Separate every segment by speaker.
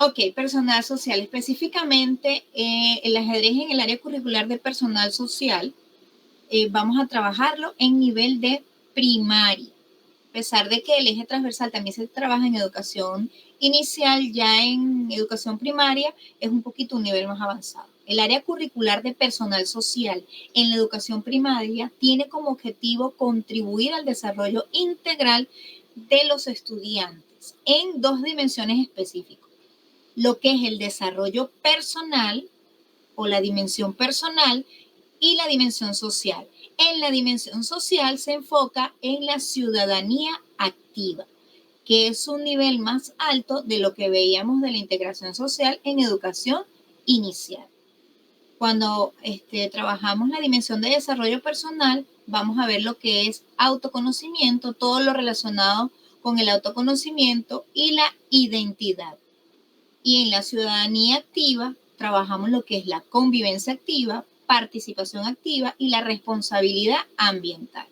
Speaker 1: Ok, personal social. Específicamente, el ajedrez en el área curricular de personal social, vamos a trabajarlo en nivel de primaria. A pesar de que el eje transversal también se trabaja en educación inicial, ya en educación primaria es un poquito un nivel más avanzado. El área curricular de personal social en la educación primaria tiene como objetivo contribuir al desarrollo integral de los estudiantes en dos dimensiones específicas: lo que es el desarrollo personal o la dimensión personal y la dimensión social. En la dimensión social se enfoca en la ciudadanía activa, que es un nivel más alto de lo que veíamos de la integración social en educación inicial. Cuando trabajamos la dimensión de desarrollo personal, vamos a ver lo que es autoconocimiento, todo lo relacionado con el autoconocimiento y la identidad. Y en la ciudadanía activa trabajamos lo que es la convivencia activa, participación activa y la responsabilidad ambiental.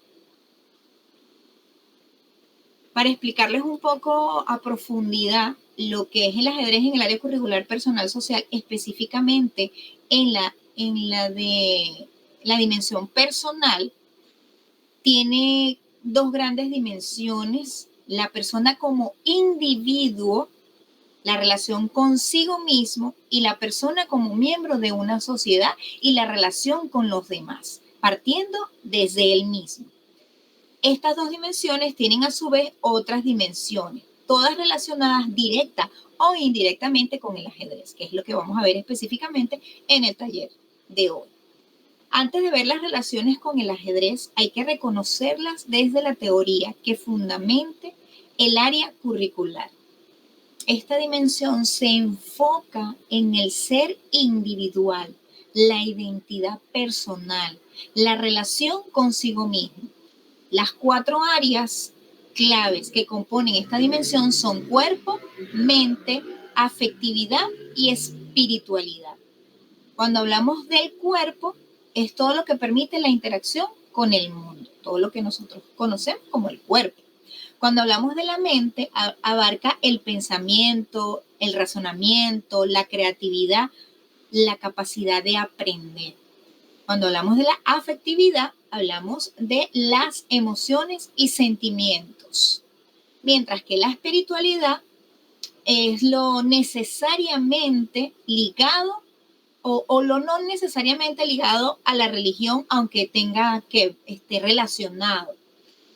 Speaker 1: Para explicarles un poco a profundidad lo que es el ajedrez en el área curricular personal social, específicamente en la de la dimensión personal, tiene dos grandes dimensiones: la persona como individuo, la relación consigo mismo, y la persona como miembro de una sociedad y la relación con los demás, partiendo desde él mismo. Estas dos dimensiones tienen a su vez otras dimensiones, todas relacionadas directa o indirectamente con el ajedrez, que es lo que vamos a ver específicamente en el taller de hoy. Antes de ver las relaciones con el ajedrez, hay que reconocerlas desde la teoría que fundamente el área curricular. Esta dimensión se enfoca en el ser individual, la identidad personal, la relación consigo mismo. Las cuatro áreas claves que componen esta dimensión son cuerpo, mente, afectividad y espiritualidad. Cuando hablamos del cuerpo, es todo lo que permite la interacción con el mundo, todo lo que nosotros conocemos como el cuerpo. Cuando hablamos de la mente, abarca el pensamiento, el razonamiento, la creatividad, la capacidad de aprender. Cuando hablamos de la afectividad, hablamos de las emociones y sentimientos. Mientras que la espiritualidad es lo necesariamente ligado o lo no necesariamente ligado a la religión, aunque tenga que esté relacionado.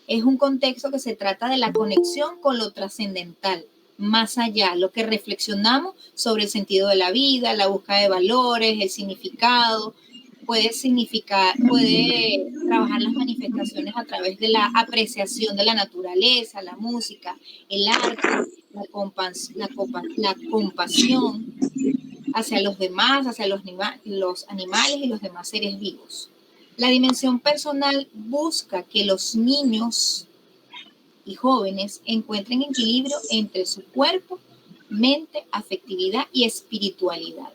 Speaker 1: Es un contexto que se trata de la conexión con lo trascendental, más allá, lo que reflexionamos sobre el sentido de la vida, la búsqueda de valores, el significado. Puede trabajar las manifestaciones a través de la apreciación de la naturaleza, la música, el arte, la compasión hacia los demás, hacia los animales y los demás seres vivos. La dimensión personal busca que los niños y jóvenes encuentren equilibrio entre su cuerpo, mente, afectividad y espiritualidad.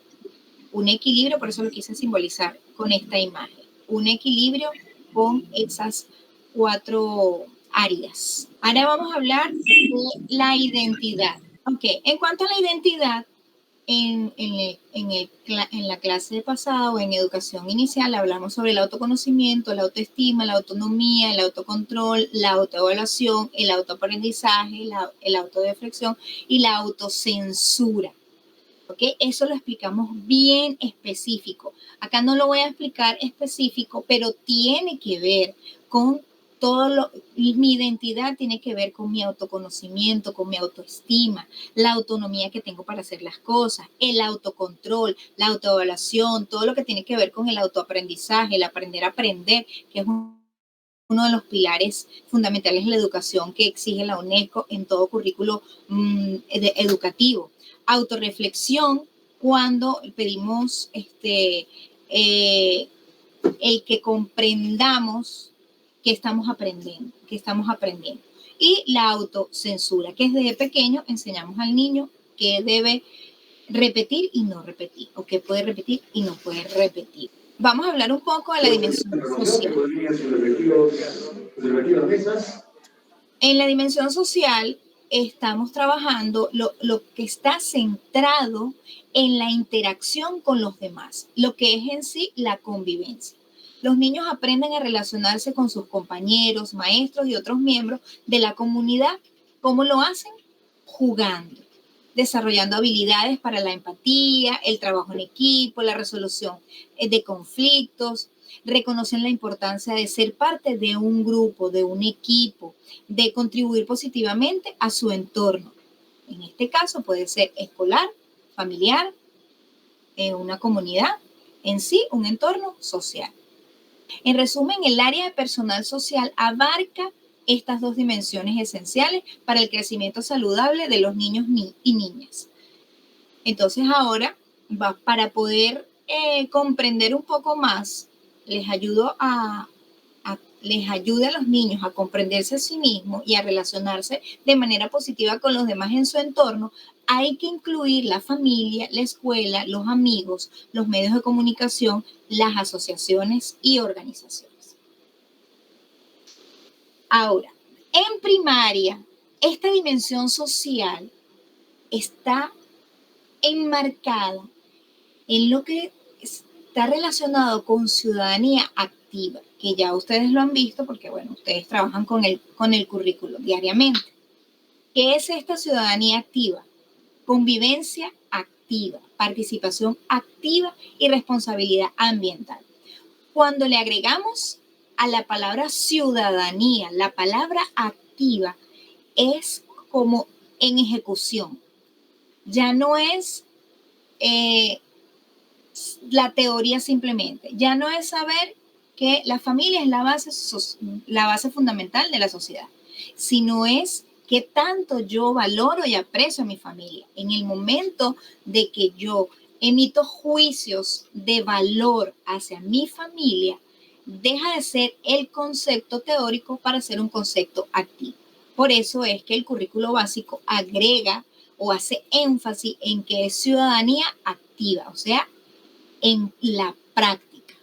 Speaker 1: Un equilibrio, por eso lo quise simbolizar con esta imagen, un equilibrio con esas cuatro áreas. Ahora vamos a hablar de la identidad. Ok, en cuanto a la identidad, en la clase pasada o en educación inicial hablamos sobre el autoconocimiento, la autoestima, la autonomía, el autocontrol, la autoevaluación, el autoaprendizaje, el autodeflexión y la autocensura. ¿Okay? Eso lo explicamos bien específico. Acá no lo voy a explicar específico, pero tiene que ver con mi identidad tiene que ver con mi autoconocimiento, con mi autoestima, la autonomía que tengo para hacer las cosas, el autocontrol, la autoevaluación, todo lo que tiene que ver con el autoaprendizaje, el aprender a aprender, que es uno de los pilares fundamentales de la educación que exige la UNESCO en todo currículo educativo. Autorreflexión, cuando pedimos el que comprendamos que estamos aprendiendo. Y la autocensura, que desde pequeño enseñamos al niño que debe repetir y no repetir, o que puede repetir y no puede repetir. Vamos a hablar un poco de la dimensión social. En la dimensión social estamos trabajando lo que está centrado en la interacción con los demás, lo que es en sí la convivencia. Los niños aprenden a relacionarse con sus compañeros, maestros y otros miembros de la comunidad. ¿Cómo lo hacen? Jugando, desarrollando habilidades para la empatía, el trabajo en equipo, la resolución de conflictos. Reconocen la importancia de ser parte de un grupo, de un equipo, de contribuir positivamente a su entorno. En este caso puede ser escolar, familiar, una comunidad, en sí un entorno social. En resumen, el área de personal social abarca estas dos dimensiones esenciales para el crecimiento saludable de los niños y niñas. Entonces ahora, para poder comprender un poco más, les ayude a los niños a comprenderse a sí mismos y a relacionarse de manera positiva con los demás en su entorno. Hay que incluir la familia, la escuela, los amigos, los medios de comunicación, las asociaciones y organizaciones. Ahora, en primaria, esta dimensión social está enmarcada en lo que está relacionado con ciudadanía activa, que ya ustedes lo han visto porque, bueno, ustedes trabajan con el currículo diariamente. ¿Qué es esta ciudadanía activa? Convivencia activa, participación activa y responsabilidad ambiental. Cuando le agregamos a la palabra ciudadanía, la palabra activa es como en ejecución. Ya no es la teoría simplemente. Ya no es saber que la familia es la base fundamental de la sociedad, sino es qué tanto yo valoro y aprecio a mi familia. En el momento de que yo emito juicios de valor hacia mi familia, deja de ser el concepto teórico para ser un concepto activo. Por eso es que el currículo básico agrega o hace énfasis en que es ciudadanía activa, o sea, en la práctica.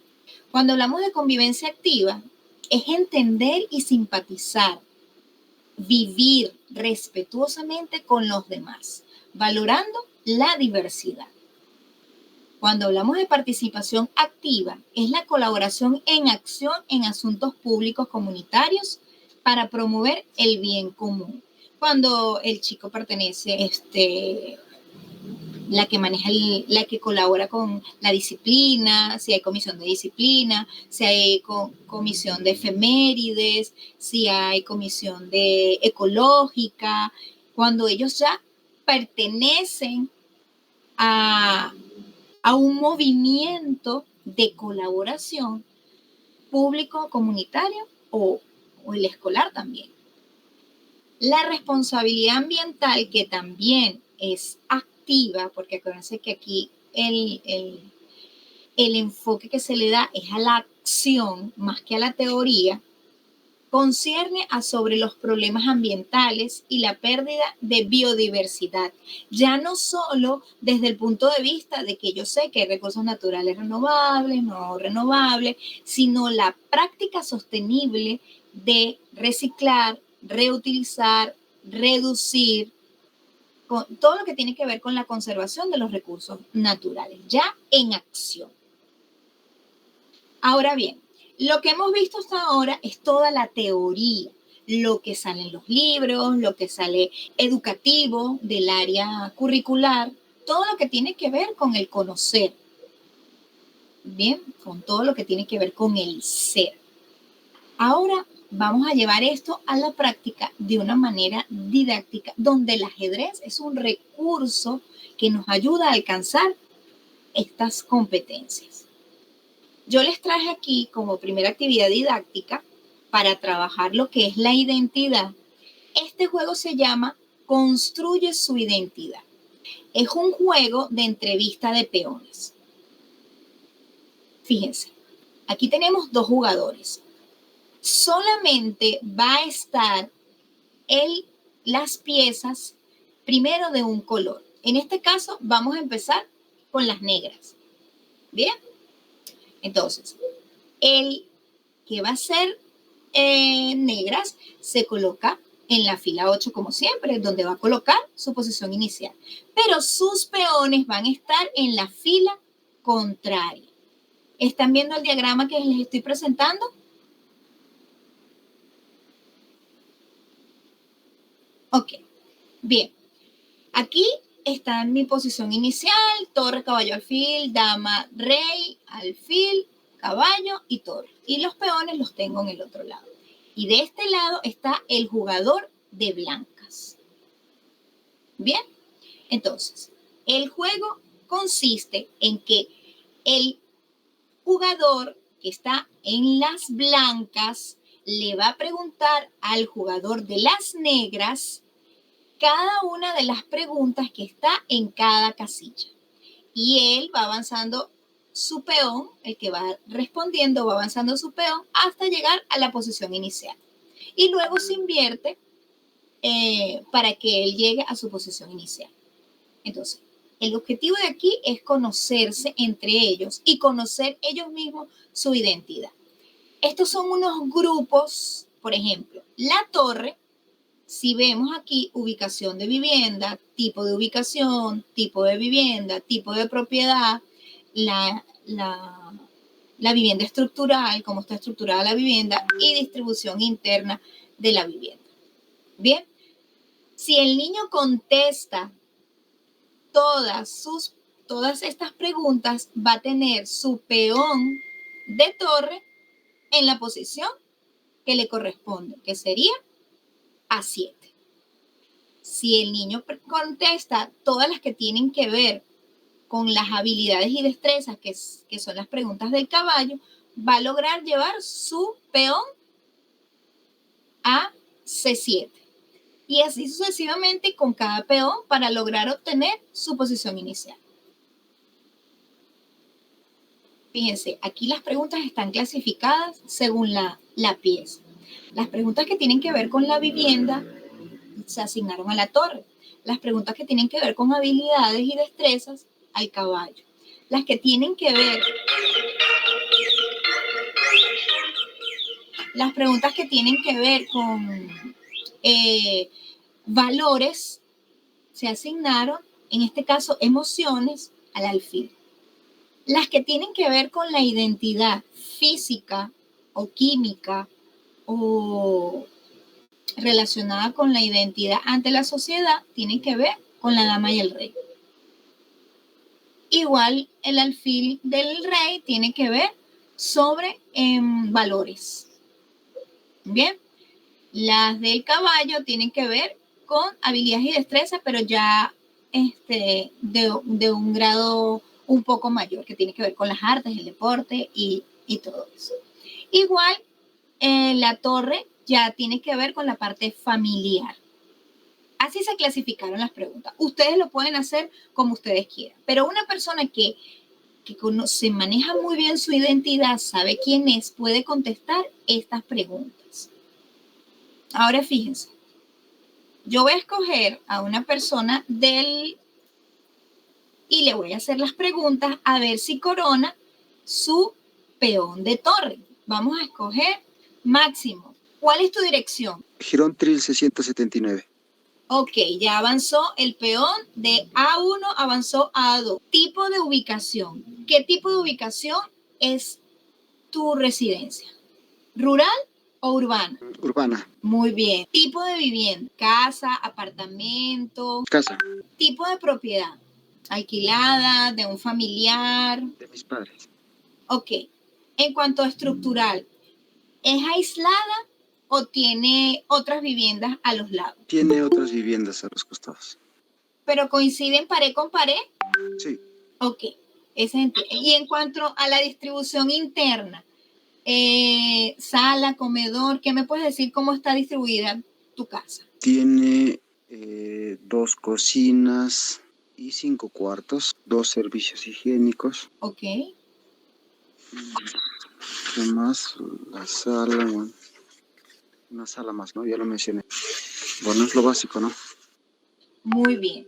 Speaker 1: Cuando hablamos de convivencia activa, es entender y simpatizar, vivir respetuosamente con los demás, valorando la diversidad. Cuando hablamos de participación activa, es la colaboración en acción en asuntos públicos comunitarios para promover el bien común. Cuando el chico pertenece, la que maneja, la que colabora con la disciplina, si hay comisión de disciplina, si hay comisión de efemérides, si hay comisión de ecológica, cuando ellos ya pertenecen a un movimiento de colaboración público, comunitario o el escolar también. La responsabilidad ambiental, que también es activa, porque acuérdense que aquí el enfoque que se le da es a la acción más que a la teoría, concierne a sobre los problemas ambientales y la pérdida de biodiversidad. Ya no solo desde el punto de vista de que yo sé que hay recursos naturales renovables, no renovables, sino la práctica sostenible de reciclar, reutilizar, reducir, con todo lo que tiene que ver con la conservación de los recursos naturales, ya en acción. Ahora bien, lo que hemos visto hasta ahora es toda la teoría, lo que sale en los libros, lo que sale educativo del área curricular, todo lo que tiene que ver con el conocer, bien, con todo lo que tiene que ver con el ser. Ahora vamos a llevar esto a la práctica de una manera didáctica, donde el ajedrez es un recurso que nos ayuda a alcanzar estas competencias. Yo les traje aquí como primera actividad didáctica para trabajar lo que es la identidad. Este juego se llama Construye su identidad. Es un juego de entrevista de peones. Fíjense, aquí tenemos dos jugadores. Solamente va a estar las piezas primero de un color. En este caso vamos a empezar con las negras. ¿Bien? Entonces, el que va a ser negras se coloca en la fila 8 como siempre, donde va a colocar su posición inicial. Pero sus peones van a estar en la fila contraria. ¿Están viendo el diagrama que les estoy presentando? Ok, bien. Aquí está en mi posición inicial, torre, caballo, alfil, dama, rey, alfil, caballo y torre. Y los peones los tengo en el otro lado. Y de este lado está el jugador de blancas. Bien, entonces, el juego consiste en que el jugador que está en las blancas le va a preguntar al jugador de las negras cada una de las preguntas que está en cada casilla. Y él va avanzando su peón, el que va respondiendo va avanzando su peón hasta llegar a la posición inicial. Y luego se invierte para que él llegue a su posición inicial. Entonces, el objetivo de aquí es conocerse entre ellos y conocer ellos mismos su identidad. Estos son unos grupos, por ejemplo, la torre. Si vemos aquí ubicación de vivienda, tipo de ubicación, tipo de vivienda, tipo de propiedad, la vivienda estructural, cómo está estructurada la vivienda y distribución interna de la vivienda. Bien, si el niño contesta todas estas preguntas, va a tener su peón de torre en la posición que le corresponde, que sería A7. Si el niño contesta todas las que tienen que ver con las habilidades y destrezas, que son las preguntas del caballo, va a lograr llevar su peón a C7. Y así sucesivamente con cada peón para lograr obtener su posición inicial. Fíjense, aquí las preguntas están clasificadas según la pieza. Las preguntas que tienen que ver con la vivienda se asignaron a la torre. Las preguntas que tienen que ver con habilidades y destrezas al caballo. Las que tienen que ver, las preguntas que tienen que ver con valores se asignaron, en este caso emociones, al alfil. Las que tienen que ver con la identidad física o química o relacionada con la identidad ante la sociedad tienen que ver con la dama y el rey. Igual el alfil del rey tiene que ver sobre valores. Bien, las del caballo tienen que ver con habilidades y destrezas, pero ya de un grado un poco mayor, que tiene que ver con las artes, el deporte y todo eso. Igual la torre ya tiene que ver con la parte familiar. Así se clasificaron las preguntas. Ustedes lo pueden hacer como ustedes quieran, pero una persona que se maneja muy bien su identidad, sabe quién es, puede contestar estas preguntas. Ahora fíjense, yo voy a escoger a una persona y le voy a hacer las preguntas a ver si corona su peón de torre. Vamos a escoger Máximo. ¿Cuál es tu dirección?
Speaker 2: Jirón Trilce 179.
Speaker 1: Ok, ya avanzó el peón de A1, avanzó a A2. Tipo de ubicación. ¿Qué tipo de ubicación es tu residencia? ¿Rural o urbana?
Speaker 2: Urbana.
Speaker 1: Muy bien. Tipo de vivienda. Casa, apartamento.
Speaker 2: Casa.
Speaker 1: Tipo de propiedad. Alquilada, de un familiar.
Speaker 2: De mis padres.
Speaker 1: Ok. En cuanto a estructural, ¿es aislada o tiene otras viviendas a los lados?
Speaker 2: Tiene otras viviendas a los costados.
Speaker 1: ¿Pero coinciden pared con pared?
Speaker 2: Sí.
Speaker 1: Ok. Y en cuanto a la distribución interna, sala, comedor, ¿qué me puedes decir cómo está distribuida tu casa?
Speaker 2: Tiene 2 cocinas y 5 cuartos, 2 servicios higiénicos.
Speaker 1: Ok.
Speaker 2: ¿Qué más? La sala, bueno, una sala más, ¿no? Ya lo mencioné. Bueno, es lo básico, ¿no?
Speaker 1: Muy bien.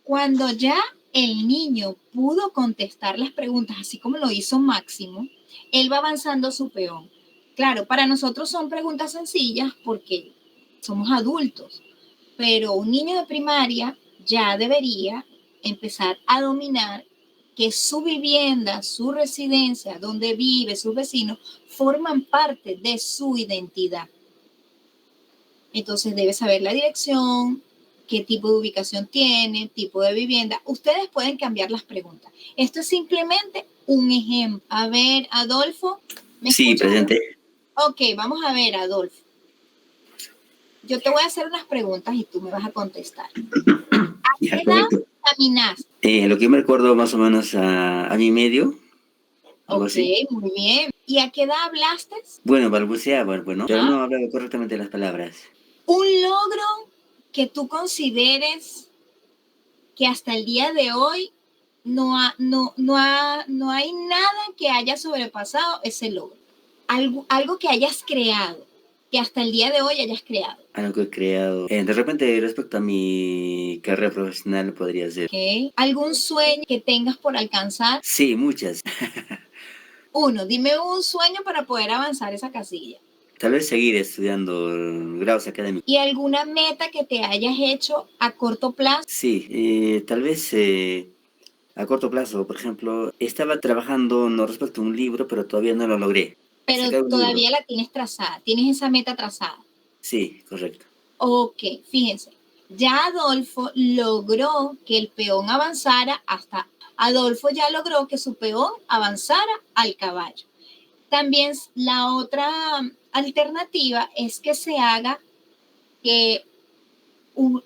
Speaker 1: Cuando ya el niño pudo contestar las preguntas, así como lo hizo Máximo, él va avanzando su peón. Claro, para nosotros son preguntas sencillas porque somos adultos, pero un niño de primaria ya debería empezar a dominar que su vivienda, su residencia, donde vive, sus vecinos, forman parte de su identidad. Entonces debe saber la dirección, qué tipo de ubicación tiene, tipo de vivienda. Ustedes pueden cambiar las preguntas. Esto es simplemente un ejemplo. A ver, Adolfo, ¿me
Speaker 3: Sí,
Speaker 1: escuchas?
Speaker 3: presente.
Speaker 1: Ok, vamos a ver, Adolfo. Yo te voy a hacer unas preguntas y tú me vas a contestar. ¿A qué
Speaker 3: Ya,
Speaker 1: edad
Speaker 3: correcto.
Speaker 1: caminaste?
Speaker 3: Lo que yo me recuerdo más o menos a año y medio, algo
Speaker 1: Ok,
Speaker 3: así.
Speaker 1: muy bien. ¿Y a qué edad hablaste?
Speaker 3: Bueno, balbuceaba, bueno, pero
Speaker 1: ¿Ah?
Speaker 3: no hablaba correctamente las palabras.
Speaker 1: Un logro que tú consideres que hasta el día de hoy no hay nada que haya sobrepasado ese logro. Algo que hayas creado, que hasta el día de hoy hayas creado.
Speaker 3: Algo que he creado. De repente, respecto a mi carrera profesional, podría ser.
Speaker 1: ¿Okay? ¿Algún sueño que tengas por alcanzar?
Speaker 3: Sí, muchas.
Speaker 1: Uno, dime un sueño para poder avanzar esa casilla.
Speaker 3: Tal vez seguir estudiando grados académicos.
Speaker 1: ¿Y alguna meta que te hayas hecho a corto plazo?
Speaker 3: Sí, tal vez a corto plazo, por ejemplo, estaba trabajando no respecto a un libro, pero todavía no lo logré.
Speaker 1: Pero
Speaker 3: Sacar un
Speaker 1: todavía
Speaker 3: libro.
Speaker 1: la tienes trazada, tienes esa meta trazada.
Speaker 3: Sí, correcto.
Speaker 1: Ok, fíjense, ya Adolfo logró que el peón avanzara hasta... Adolfo ya logró que su peón avanzara al caballo. También la otra alternativa es que se haga que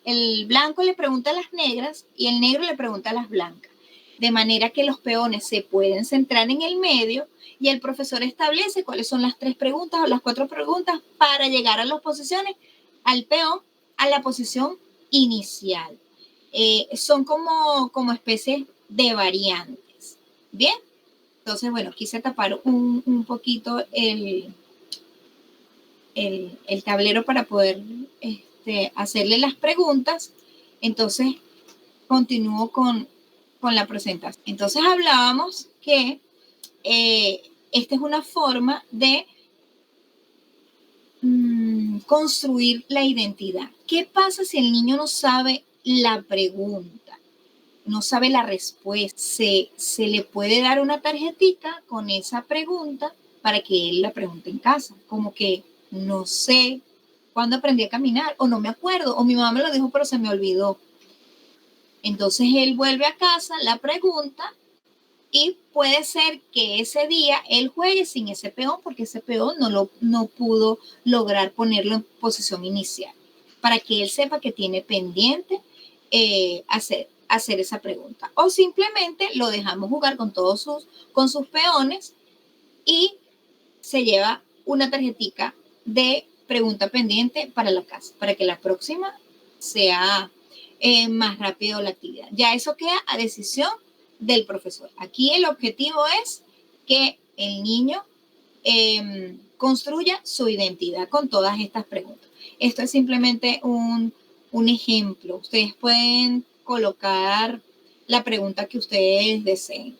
Speaker 1: el blanco le pregunta a las negras y el negro le pregunta a las blancas. De manera que los peones se pueden centrar en el medio y el profesor establece cuáles son las 3 preguntas o las 4 preguntas para llegar a las posiciones, al peón, a la posición inicial. Son como especies de variantes. Bien, entonces, bueno, quise tapar un poquito el tablero para poder hacerle las preguntas. Entonces, continúo con la presentación. Entonces, hablábamos que esta es una forma de construir la identidad. ¿Qué pasa si el niño no sabe la pregunta? No sabe la respuesta. Se le puede dar una tarjetita con esa pregunta para que él la pregunte en casa. Como que no sé cuándo aprendí a caminar, o no me acuerdo, o mi mamá me lo dijo, pero se me olvidó. Entonces él vuelve a casa, la pregunta, y puede ser que ese día él juegue sin ese peón, porque ese peón no pudo lograr ponerlo en posición inicial, para que él sepa que tiene pendiente hacer esa pregunta. O simplemente lo dejamos jugar con con sus peones y se lleva una tarjetita de pregunta pendiente para la casa, para que la próxima sea más rápido la actividad. Ya eso queda a decisión del profesor. Aquí el objetivo es que el niño construya su identidad con todas estas preguntas. Esto es simplemente un ejemplo. Ustedes pueden colocar la pregunta que ustedes deseen.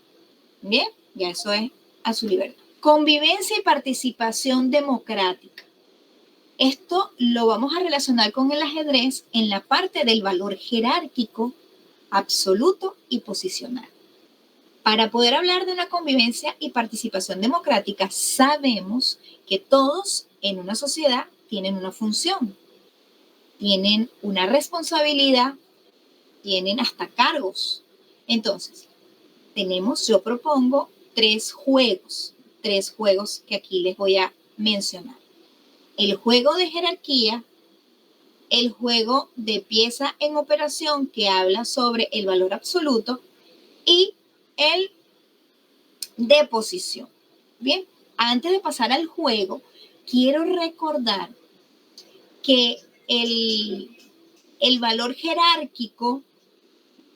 Speaker 1: Bien, ya eso es a su libertad. Convivencia y participación democrática. Esto lo vamos a relacionar con el ajedrez en la parte del valor jerárquico, absoluto y posicional. Para poder hablar de una convivencia y participación democrática, sabemos que todos en una sociedad tienen una función, tienen una responsabilidad, tienen hasta cargos. Entonces, yo propongo 3 juegos que aquí les voy a mencionar. El juego de jerarquía, el juego de pieza en operación que habla sobre el valor absoluto y el de posición. Bien, antes de pasar al juego, quiero recordar que el valor jerárquico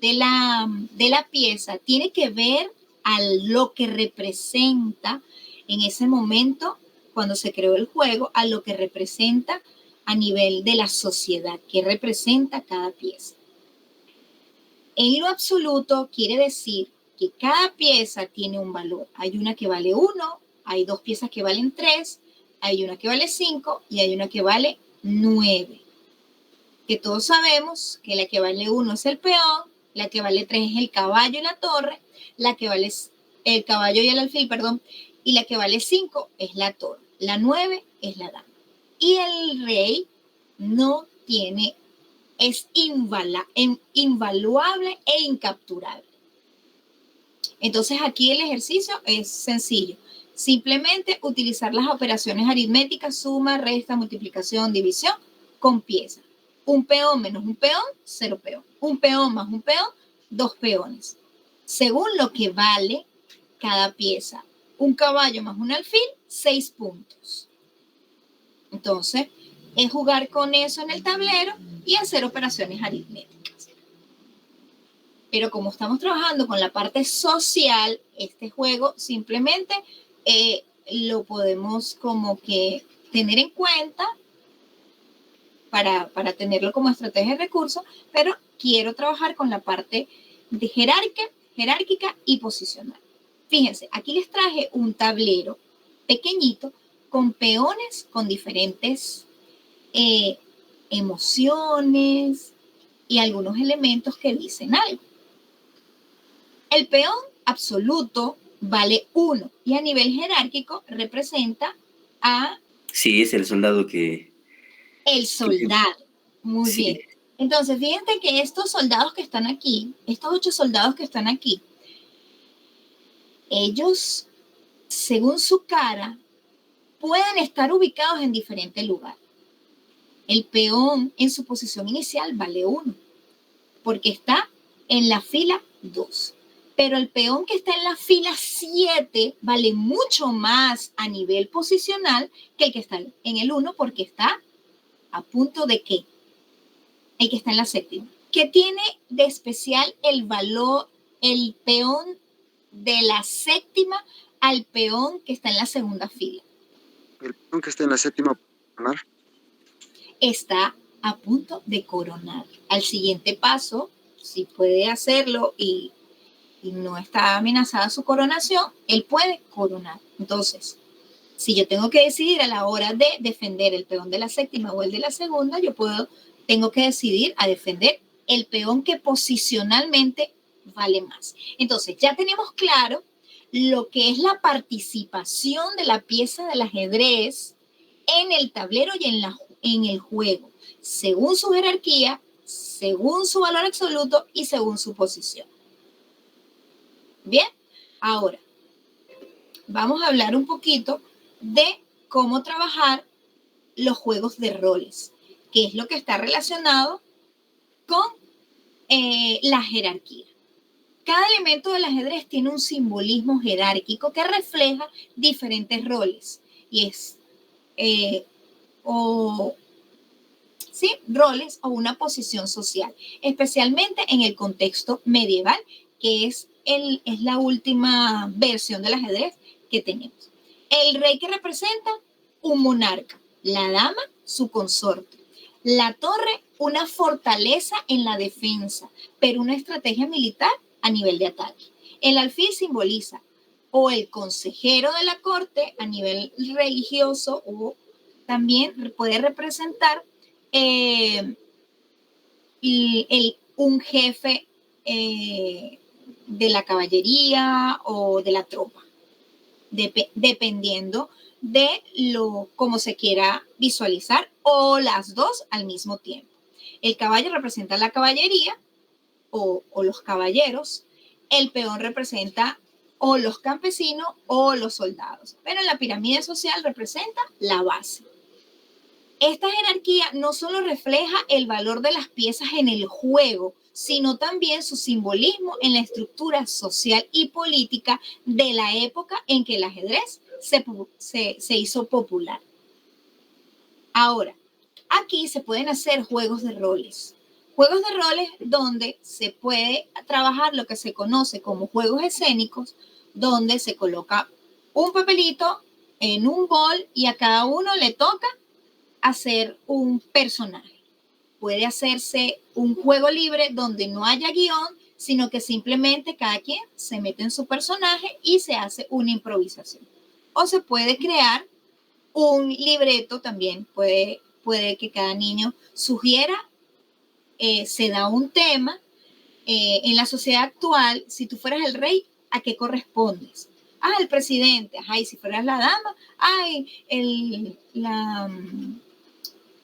Speaker 1: de la pieza tiene que ver a lo que representa en ese momento, cuando se creó el juego, a lo que representa a nivel de la sociedad, que representa cada pieza. En lo absoluto quiere decir que cada pieza tiene un valor. Hay una que vale 1, hay 2 piezas que valen 3, hay una que vale 5 y hay una que vale 9. que todos sabemos que la que vale 1 es el peón, la que vale 3 es el caballo y la torre, la que vale el caballo y el alfil, perdón, y la que vale 5 es la torre, la 9 es la dama. Y el rey no tiene, es invaluable e incapturable. Entonces aquí el ejercicio es sencillo. Simplemente utilizar las operaciones aritméticas, suma, resta, multiplicación, división, con piezas. Un peón menos un peón, 0 peón. Un peón más un peón, 2 peones. Según lo que vale cada pieza. Un caballo más un alfil, 6 puntos. Entonces, es jugar con eso en el tablero y hacer operaciones aritméticas. Pero como estamos trabajando con la parte social, este juego simplemente lo podemos como que tener en cuenta para tenerlo como estrategia de recursos, pero quiero trabajar con la parte de jerárquica y posicional. Fíjense, aquí les traje un tablero pequeñito con peones con diferentes emociones y algunos elementos que dicen algo. El peón absoluto vale 1 y a nivel jerárquico representa a...
Speaker 3: Sí, es el soldado que...
Speaker 1: El soldado. Muy
Speaker 3: sí.
Speaker 1: bien. Entonces, fíjense que estos soldados que están aquí, estos 8 soldados que están aquí, ellos, según su cara, pueden estar ubicados en diferentes lugares. El peón en su posición inicial vale 1, porque está en la fila 2. Pero el peón que está en la fila 7 vale mucho más a nivel posicional que el que está en el 1, porque está a punto de ¿qué? El que está en la séptima. ¿Qué tiene de especial el valor, el peón de la séptima al peón que está en la segunda fila?
Speaker 2: El peón que está en la séptima,
Speaker 1: está a punto de coronar. Al siguiente paso, si puede hacerlo y no está amenazada su coronación, él puede coronar. Entonces, si yo tengo que decidir a la hora de defender el peón de la séptima o el de la segunda, tengo que decidir a defender el peón que posicionalmente vale más. Entonces, ya tenemos claro lo que es la participación de la pieza del ajedrez en el tablero y en el juego, según su jerarquía, según su valor absoluto y según su posición. Bien, ahora vamos a hablar un poquito de cómo trabajar los juegos de roles, que es lo que está relacionado con la jerarquía. Cada elemento del ajedrez tiene un simbolismo jerárquico que refleja diferentes roles y es roles o una posición social, especialmente en el contexto medieval, que es la última versión del ajedrez que tenemos. El rey que representa un monarca, la dama su consorte, la torre una fortaleza en la defensa, pero una estrategia militar a nivel de ataque. El alfil simboliza o el consejero de la corte a nivel religioso o también puede representar un jefe de la caballería o de la tropa, dependiendo de cómo se quiera visualizar, o las dos al mismo tiempo. El caballo representa la caballería o los caballeros, el peón representa o los campesinos o los soldados, pero en la pirámide social representa la base. Esta jerarquía no solo refleja el valor de las piezas en el juego, sino también su simbolismo en la estructura social y política de la época en que el ajedrez se hizo popular. Ahora, aquí se pueden hacer juegos de roles. Juegos de roles donde se puede trabajar lo que se conoce como juegos escénicos, donde se coloca un papelito en un bol y a cada uno le toca hacer un personaje. Puede hacerse un juego libre donde no haya guión, sino que simplemente cada quien se mete en su personaje y se hace una improvisación. O se puede crear un libreto también, puede que cada niño sugiera se da un tema. En la sociedad actual, si tú fueras el rey, ¿a qué correspondes? Ah, el presidente. Ajá, y si fueras la dama, ay,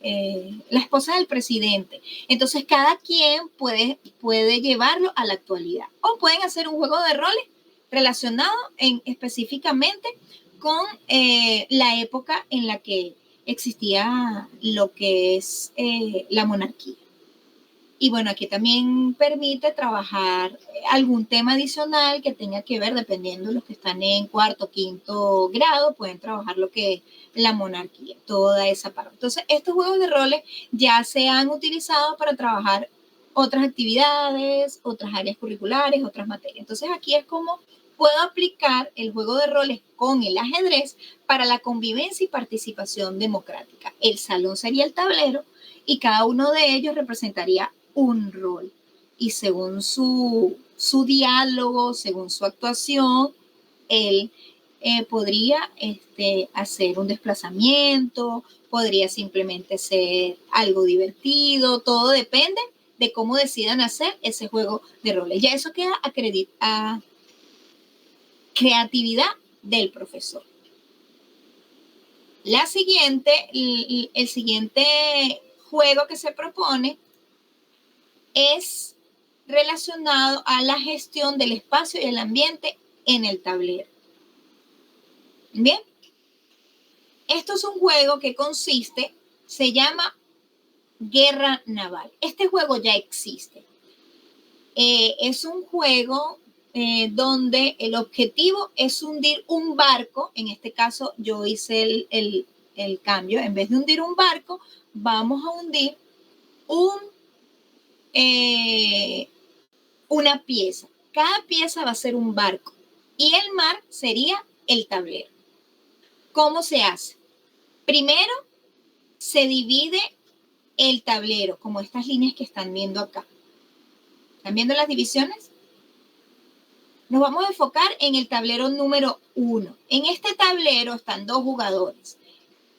Speaker 1: la esposa del presidente. Entonces, cada quien puede llevarlo a la actualidad. O pueden hacer un juego de roles relacionado específicamente con la época en la que existía lo que es la monarquía. Y bueno, aquí también permite trabajar algún tema adicional que tenga que ver, dependiendo de los que están en cuarto, quinto grado, pueden trabajar lo que es la monarquía, toda esa parte. Entonces, estos juegos de roles ya se han utilizado para trabajar otras actividades, otras áreas curriculares, otras materias. Entonces, aquí es como puedo aplicar el juego de roles con el ajedrez para la convivencia y participación democrática. El salón sería el tablero y cada uno de ellos representaría un rol. Y según su diálogo, según su actuación, él podría hacer un desplazamiento, podría simplemente ser algo divertido, todo depende de cómo decidan hacer ese juego de roles. Ya eso queda a creatividad del profesor. El siguiente juego que se propone es relacionado a la gestión del espacio y el ambiente en el tablero. Bien, esto es un juego que se llama Guerra Naval. Este juego ya existe. Es un juego donde el objetivo es hundir un barco. En este caso yo hice el cambio. En vez de hundir un barco, vamos a hundir una pieza. Cada pieza va a ser un barco y el mar sería el tablero. ¿Cómo se hace? Primero se divide el tablero, como estas líneas que están viendo acá. ¿Están viendo las divisiones? Nos vamos a enfocar en el tablero número 1. En este tablero están dos jugadores.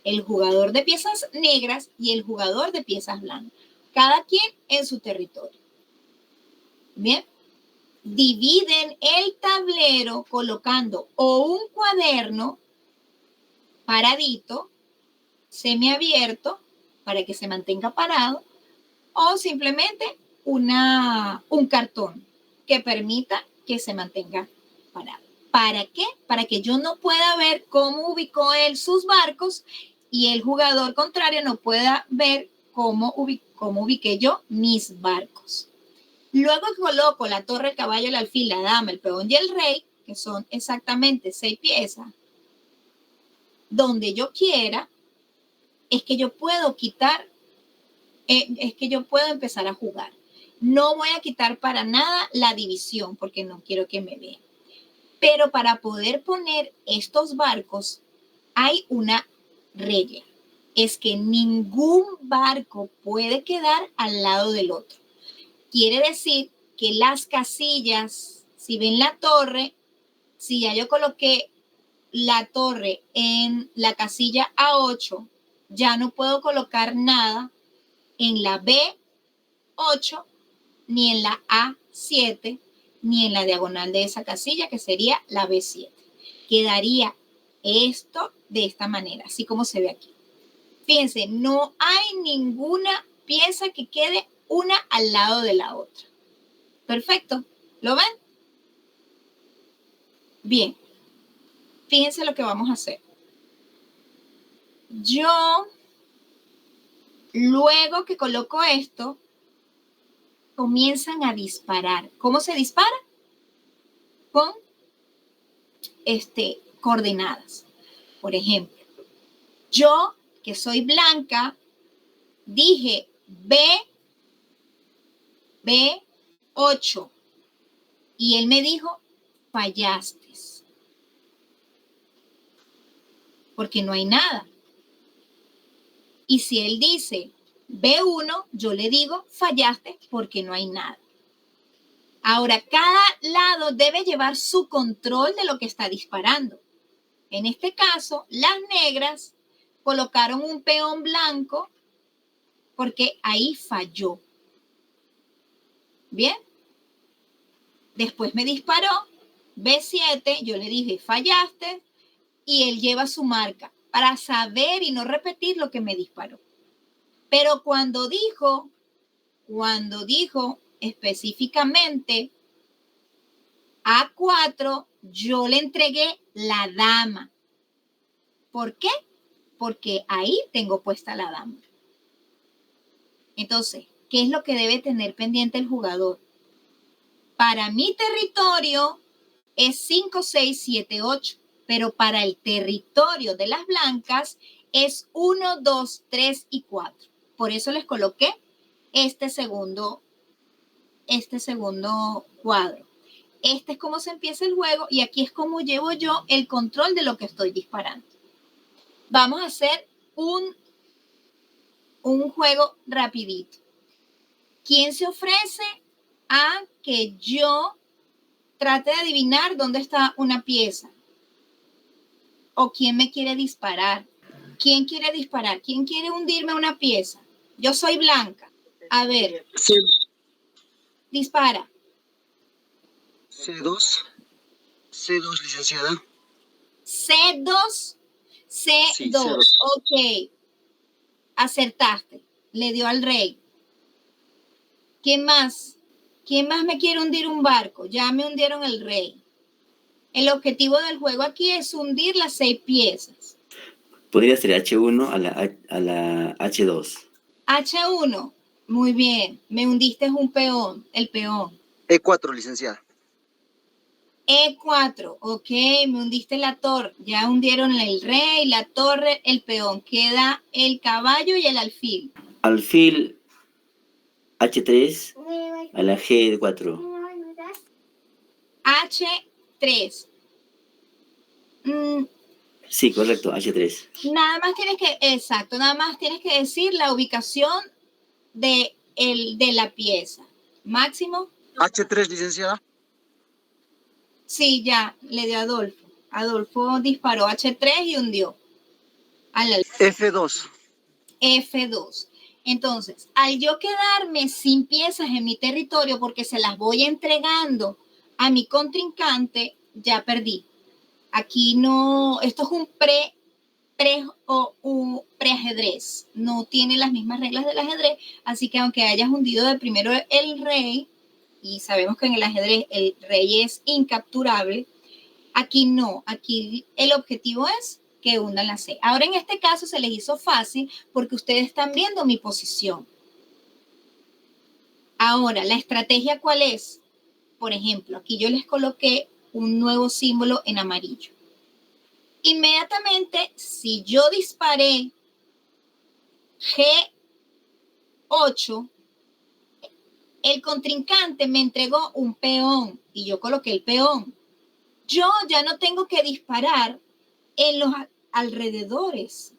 Speaker 1: El jugador de piezas negras y el jugador de piezas blancas. Cada quien en su territorio. Bien. Dividen el tablero colocando o un cuaderno paradito, semiabierto, para que se mantenga parado, o simplemente un cartón que permita que se mantenga parado. ¿Para qué? Para que yo no pueda ver cómo ubicó él sus barcos y el jugador contrario no pueda ver cómo ubiqué yo mis barcos. Luego coloco la torre, el caballo, el alfil, la dama, el peón y el rey, que son exactamente 6 piezas, donde yo quiera, es que yo puedo empezar a jugar. No voy a quitar para nada la división porque no quiero que me vean. Pero para poder poner estos barcos hay una regla. Es que ningún barco puede quedar al lado del otro. Quiere decir que las casillas, si ven la torre, si ya yo coloqué la torre en la casilla A8, ya no puedo colocar nada en la B8, ni en la A7, ni en la diagonal de esa casilla, que sería la B7. Quedaría esto de esta manera, así como se ve aquí. Fíjense, no hay ninguna pieza que quede una al lado de la otra. Perfecto. ¿Lo ven? Bien. Fíjense lo que vamos a hacer. Yo, luego que coloco esto, comienzan a disparar. ¿Cómo se dispara? Con coordenadas. Por ejemplo, yo, que soy blanca, dije B8 y él me dijo, fallaste. Porque no hay nada. Y si él dice B1, yo le digo, fallaste porque no hay nada. Ahora, cada lado debe llevar su control de lo que está disparando. En este caso, las negras colocaron un peón blanco porque ahí falló. Bien. Después me disparó, B7, yo le dije, fallaste, y él lleva su marca para saber y no repetir lo que me disparó. Pero cuando dijo específicamente A4, yo le entregué la dama. ¿Por qué? Porque ahí tengo puesta la dama. Entonces, ¿qué es lo que debe tener pendiente el jugador? Para mi territorio es 5, 6, 7, 8, pero para el territorio de las blancas es 1, 2, 3 y 4. Por eso les coloqué este segundo cuadro. Este es cómo se empieza el juego y aquí es como llevo yo el control de lo que estoy disparando. Vamos a hacer un juego rapidito. ¿Quién se ofrece a que yo trate de adivinar dónde está una pieza? ¿O quién me quiere disparar? ¿Quién quiere disparar? ¿Quién quiere hundirme una pieza? Yo soy blanca. A ver.
Speaker 2: Sí.
Speaker 1: Dispara.
Speaker 2: C2. C2, licenciada.
Speaker 1: C2. C2.
Speaker 2: Sí, C2.
Speaker 1: Ok. Acertaste. Le dio al rey. ¿Quién más? ¿Quién más me quiere hundir un barco? Ya me hundieron el rey. El objetivo del juego aquí es hundir las 6 piezas.
Speaker 3: Podría ser H1 a la H2.
Speaker 1: H1. Muy bien. Me hundiste un peón. El peón.
Speaker 2: E4, licenciada.
Speaker 1: E4. Ok, me hundiste la torre. Ya hundieron el rey, la torre, el peón. Queda el caballo y el alfil.
Speaker 3: Alfil H3 a la G4.
Speaker 1: H3.
Speaker 3: Sí, correcto, H3.
Speaker 1: Nada más tienes que decir la ubicación de la pieza. Máximo.
Speaker 2: H3, licenciada.
Speaker 1: Sí, ya, le dio a Adolfo. Adolfo disparó H3 y hundió.
Speaker 2: F2.
Speaker 1: F2. Entonces, al yo quedarme sin piezas en mi territorio porque se las voy entregando a mi contrincante, ya perdí. Aquí no, esto es un preajedrez. No tiene las mismas reglas del ajedrez, así que aunque hayas hundido de primero el rey, y sabemos que en el ajedrez el rey es incapturable, aquí no, aquí el objetivo es que hundan la C. Ahora en este caso se les hizo fácil porque ustedes están viendo mi posición. Ahora, ¿la estrategia cuál es? Por ejemplo, aquí yo les coloqué un nuevo símbolo en amarillo. Inmediatamente, si yo disparé G8, el contrincante me entregó un peón y yo coloqué el peón. Yo ya no tengo que disparar en los alrededores.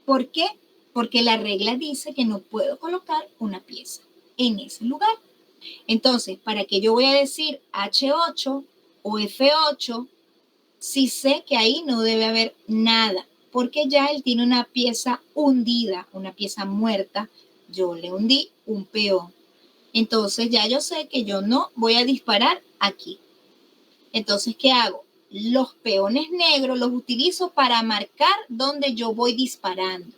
Speaker 1: ¿Por qué? Porque la regla dice que no puedo colocar una pieza en ese lugar. Entonces, ¿para qué yo voy a decir H8 o F8 si sé que ahí no debe haber nada? Porque ya él tiene una pieza hundida, una pieza muerta. Yo le hundí un peón. Entonces ya yo sé que yo no voy a disparar aquí. Entonces, ¿qué hago? Los peones negros los utilizo para marcar donde yo voy disparando.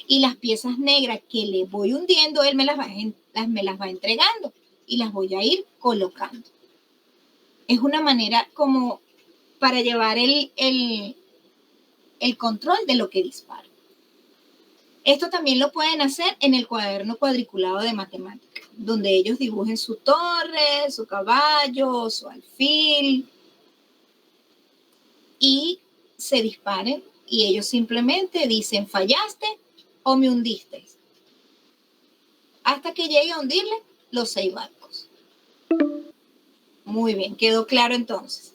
Speaker 1: Y las piezas negras que le voy hundiendo, él me las va entregando y las voy a ir colocando. Es una manera como para llevar el control de lo que disparo. Esto también lo pueden hacer en el cuaderno cuadriculado de matemáticas, donde ellos dibujen su torre, su caballo, su alfil y se disparen y ellos simplemente dicen fallaste o me hundiste, hasta que llegue a hundirle los 6 barcos. Muy bien, quedó claro entonces.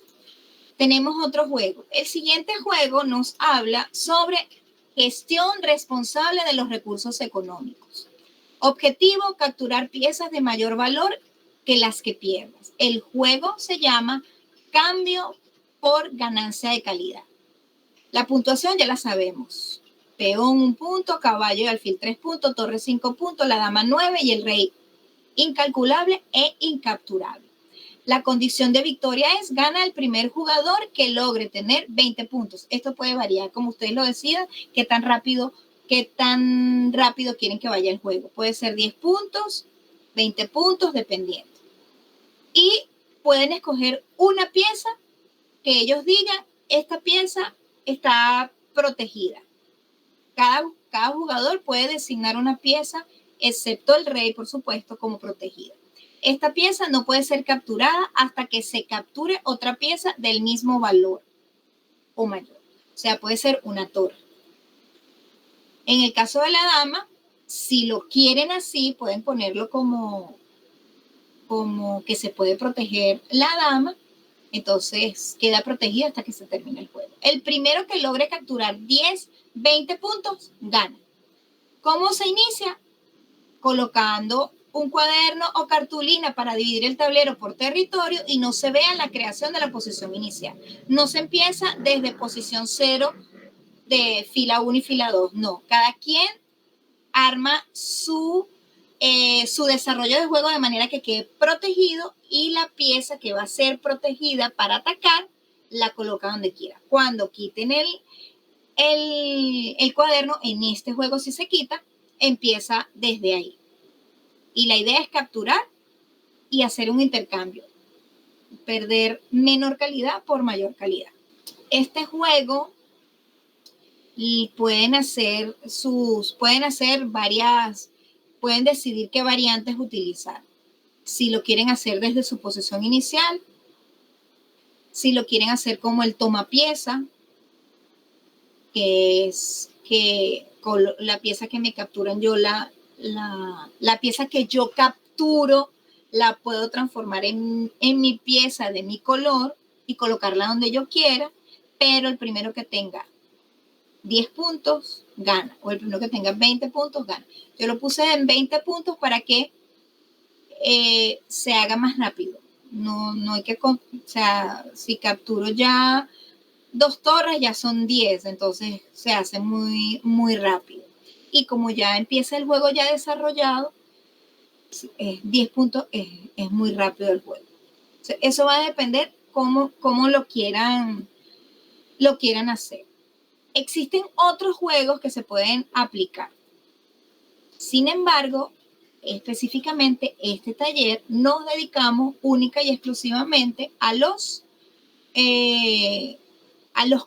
Speaker 1: Tenemos otro juego. El siguiente juego nos habla sobre gestión responsable de los recursos económicos. Objetivo, capturar piezas de mayor valor que las que pierdas. El juego se llama cambio por ganancia de calidad. La puntuación ya la sabemos. Peón 1 punto, caballo y alfil 3 puntos, torre 5 puntos, la dama 9 y el rey incalculable e incapturable. La condición de victoria es gana el primer jugador que logre tener 20 puntos. Esto puede variar, como ustedes lo decidan, qué tan rápido quieren que vaya el juego. Puede ser 10 puntos, 20 puntos, dependiendo. Y pueden escoger una pieza que ellos digan, esta pieza está protegida. Cada jugador puede designar una pieza, excepto el rey, por supuesto, como protegida. Esta pieza no puede ser capturada hasta que se capture otra pieza del mismo valor o mayor. O sea, puede ser una torre. En el caso de la dama, si lo quieren así, pueden ponerlo como que se puede proteger la dama, entonces queda protegida hasta que se termine el juego. El primero que logre capturar 10, 20 puntos, gana. ¿Cómo se inicia? Colocando un cuaderno o cartulina para dividir el tablero por territorio y no se vea la creación de la posición inicial. No se empieza desde posición 0 de fila 1 y fila 2, no. Cada quien arma su desarrollo de juego de manera que quede protegido y la pieza que va a ser protegida para atacar la coloca donde quiera. Cuando quiten el cuaderno, en este juego si se quita, empieza desde ahí. Y la idea es capturar y hacer un intercambio. Perder menor calidad por mayor calidad. Este juego pueden decidir qué variantes utilizar. Si lo quieren hacer desde su posición inicial, si lo quieren hacer como el tomapieza, que es que con la pieza que me capturan yo, la pieza que yo capturo, la puedo transformar en mi pieza de mi color y colocarla donde yo quiera, pero el primero que tenga 10 puntos gana, o el primero que tenga 20 puntos gana. Yo lo puse en 20 puntos para que se haga más rápido. No hay que, o sea, si capturo ya 2 torres, ya son 10, entonces se hace muy, muy rápido. Y como ya empieza el juego ya desarrollado, 10 puntos es muy rápido el juego. O sea, eso va a depender cómo lo quieran hacer. Existen otros juegos que se pueden aplicar. Sin embargo, específicamente este taller nos dedicamos única y exclusivamente a los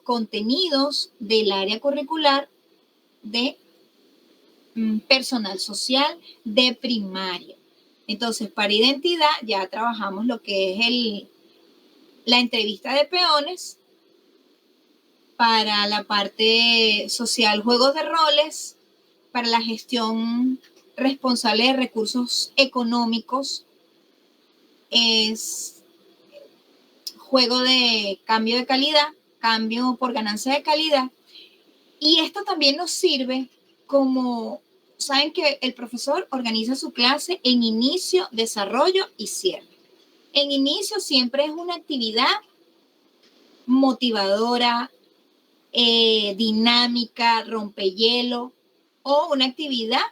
Speaker 1: contenidos del área curricular de personal social de primaria. Entonces, para identidad ya trabajamos lo que es la entrevista de peones. Para la parte social, juegos de roles. Para la gestión responsable de recursos económicos, es juego de cambio de calidad, cambio por ganancia de calidad. Y esto también nos sirve como, saben que el profesor organiza su clase en inicio, desarrollo y cierre. En inicio siempre es una actividad motivadora, dinámica, rompehielo, o una actividad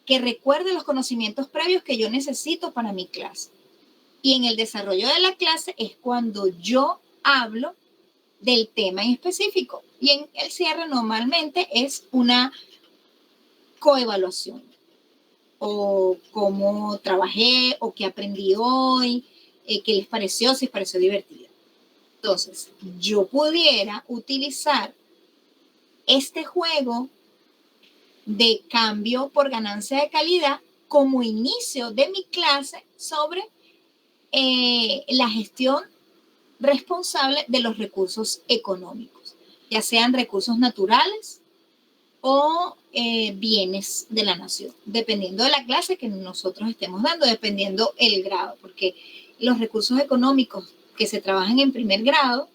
Speaker 1: que recuerde los conocimientos previos que yo necesito para mi clase. Y en el desarrollo de la clase es cuando yo hablo del tema en específico. Y en el cierre normalmente es una coevaluación. O cómo trabajé, o qué aprendí hoy, qué les pareció, si les pareció divertido. Entonces, yo pudiera utilizar este juego de cambio por ganancia de calidad como inicio de mi clase sobre la gestión responsable de los recursos económicos, ya sean recursos naturales o bienes de la nación, dependiendo de la clase que nosotros estemos dando, dependiendo el grado, porque los recursos económicos que se trabajan en primer grado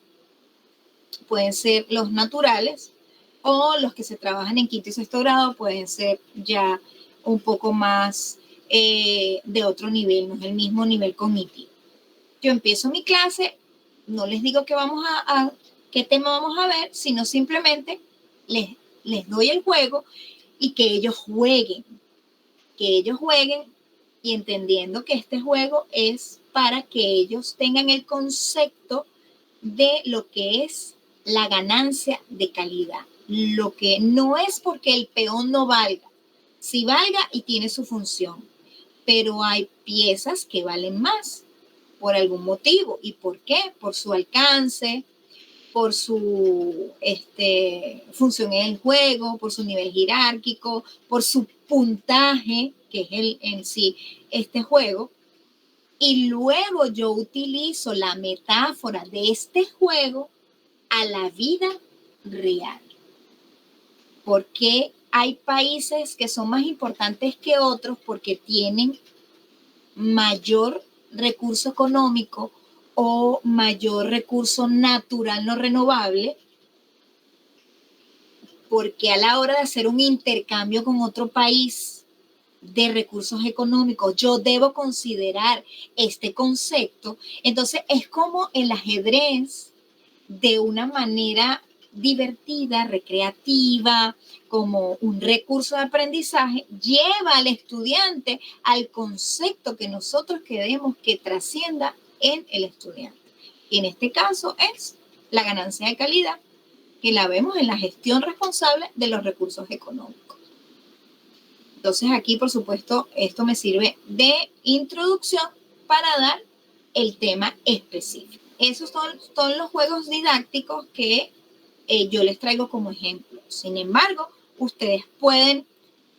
Speaker 1: pueden ser los naturales, o los que se trabajan en quinto y sexto grado pueden ser ya un poco más de otro nivel, no es el mismo nivel cognitivo. Yo empiezo mi clase, no les digo que qué tema vamos a ver, sino simplemente les doy el juego y que ellos jueguen y entendiendo que este juego es para que ellos tengan el concepto de lo que es la ganancia de calidad. Lo que no es porque el peón no valga, sí valga y tiene su función, pero hay piezas que valen más por algún motivo. ¿Y por qué? Por su alcance, por su función en el juego, por su nivel jerárquico, por su puntaje, que es en sí este juego. Y luego yo utilizo la metáfora de este juego a la vida real. Porque hay países que son más importantes que otros porque tienen mayor recurso económico o mayor recurso natural no renovable, porque a la hora de hacer un intercambio con otro país de recursos económicos, yo debo considerar este concepto. Entonces es como el ajedrez de una manera divertida, recreativa, como un recurso de aprendizaje, lleva al estudiante al concepto que nosotros queremos que trascienda en el estudiante. Y en este caso es la ganancia de calidad, que la vemos en la gestión responsable de los recursos económicos. Entonces aquí, por supuesto, esto me sirve de introducción para dar el tema específico. Esos son los juegos didácticos que yo les traigo como ejemplo. Sin embargo, ustedes pueden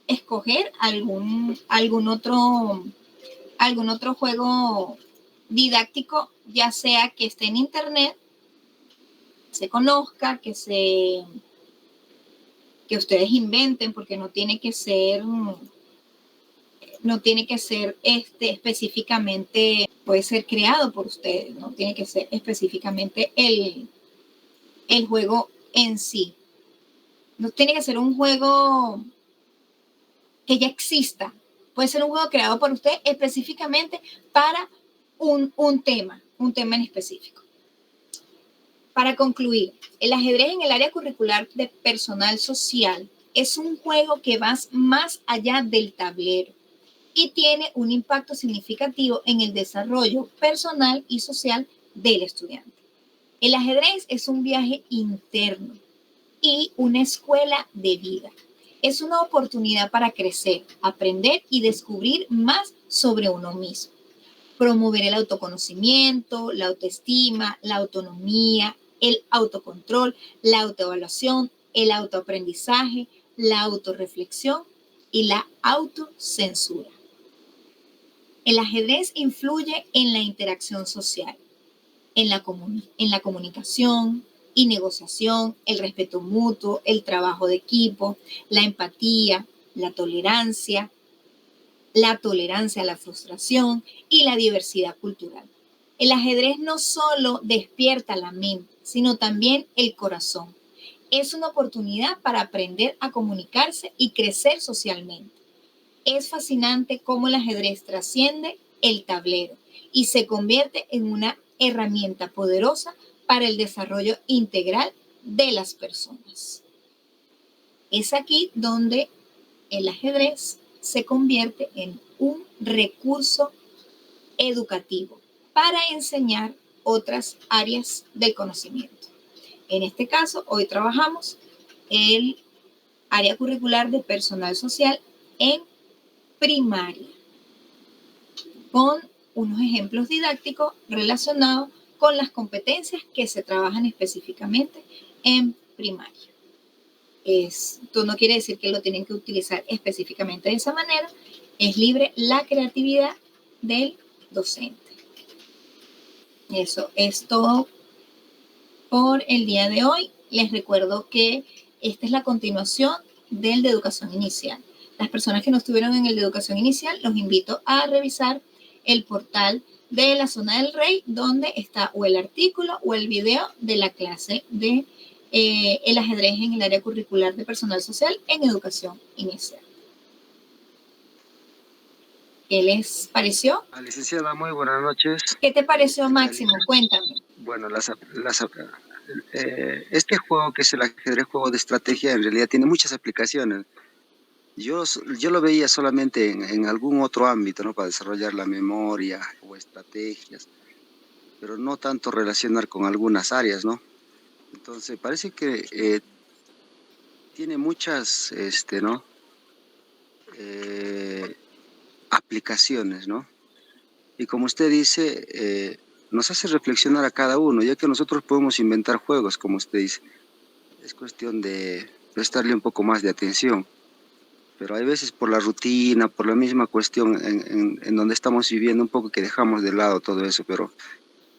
Speaker 1: escoger algún otro juego didáctico, ya sea que esté en internet, se conozca, que ustedes inventen, porque no tiene que ser específicamente, puede ser creado por ustedes, no tiene que ser específicamente el juego en sí. No tiene que ser un juego que ya exista. Puede ser un juego creado por usted específicamente para un tema en específico. Para concluir, el ajedrez en el área curricular de personal social es un juego que va más allá del tablero y tiene un impacto significativo en el desarrollo personal y social del estudiante. El ajedrez es un viaje interno y una escuela de vida. Es una oportunidad para crecer, aprender y descubrir más sobre uno mismo. Promover el autoconocimiento, la autoestima, la autonomía, el autocontrol, la autoevaluación, el autoaprendizaje, la autorreflexión y la autocensura. El ajedrez influye en la interacción social, en la comunicación y negociación, el respeto mutuo, el trabajo de equipo, la empatía, la tolerancia a la frustración y la diversidad cultural. El ajedrez no solo despierta la mente, sino también el corazón. Es una oportunidad para aprender a comunicarse y crecer socialmente. Es fascinante cómo el ajedrez trasciende el tablero y se convierte en una herramienta poderosa para el desarrollo integral de las personas. Es aquí donde el ajedrez se convierte en un recurso educativo para enseñar otras áreas del conocimiento. En este caso, hoy trabajamos el área curricular de personal social en primaria, con unos ejemplos didácticos relacionados con las competencias que se trabajan específicamente en primaria. Esto no quiere decir que lo tienen que utilizar específicamente de esa manera, es libre la creatividad del docente. Eso es todo por el día de hoy. Les recuerdo que esta es la continuación del de educación inicial. Las personas que no estuvieron en el de educación inicial, los invito a revisar el portal de la Zona del Rey, donde está o el artículo o el video de la clase de el ajedrez en el área curricular de personal social en educación inicial. ¿Qué les pareció?
Speaker 2: Licenciada, muy buenas noches.
Speaker 1: ¿Qué te pareció, Máximo? Cuéntame.
Speaker 2: Bueno, este juego que es el ajedrez, juego de estrategia, en realidad tiene muchas aplicaciones. yo lo veía solamente en algún otro ámbito, ¿no? Para desarrollar la memoria o estrategias, pero no tanto relacionar con algunas áreas, ¿no? Entonces, parece que tiene muchas, ¿no? Aplicaciones, ¿no? Y como usted dice, nos hace reflexionar a cada uno, ya que nosotros podemos inventar juegos, como usted dice. Es cuestión de prestarle un poco más de atención. Pero hay veces por la rutina, por la misma cuestión en donde estamos viviendo un poco que dejamos de lado todo eso, pero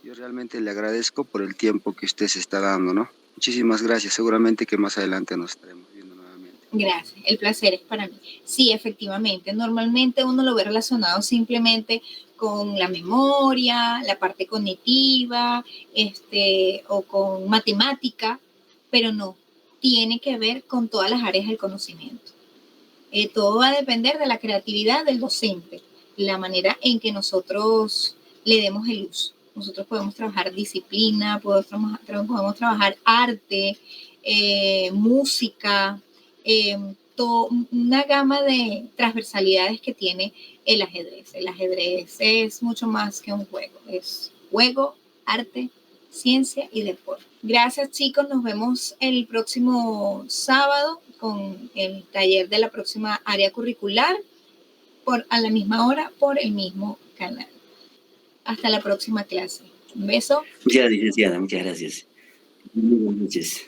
Speaker 2: yo realmente le agradezco por el tiempo que usted se está dando, ¿no? Muchísimas gracias, seguramente que más adelante nos estaremos viendo nuevamente.
Speaker 1: Gracias, el placer es para mí. Sí, efectivamente, normalmente uno lo ve relacionado simplemente con la memoria, la parte cognitiva, o con matemática, pero no, tiene que ver con todas las áreas del conocimiento. Todo va a depender de la creatividad del docente, la manera en que nosotros le demos el uso. Nosotros podemos trabajar disciplina, podemos trabajar arte, música, una gama de transversalidades que tiene el ajedrez. El ajedrez es mucho más que un juego, es juego, arte, ciencia y deporte. Gracias, chicos, nos vemos el próximo sábado con el taller de la próxima área curricular a la misma hora por el mismo canal. Hasta la próxima clase. Un beso.
Speaker 3: Muchas gracias, licenciada, muchas gracias. Muy buenas noches.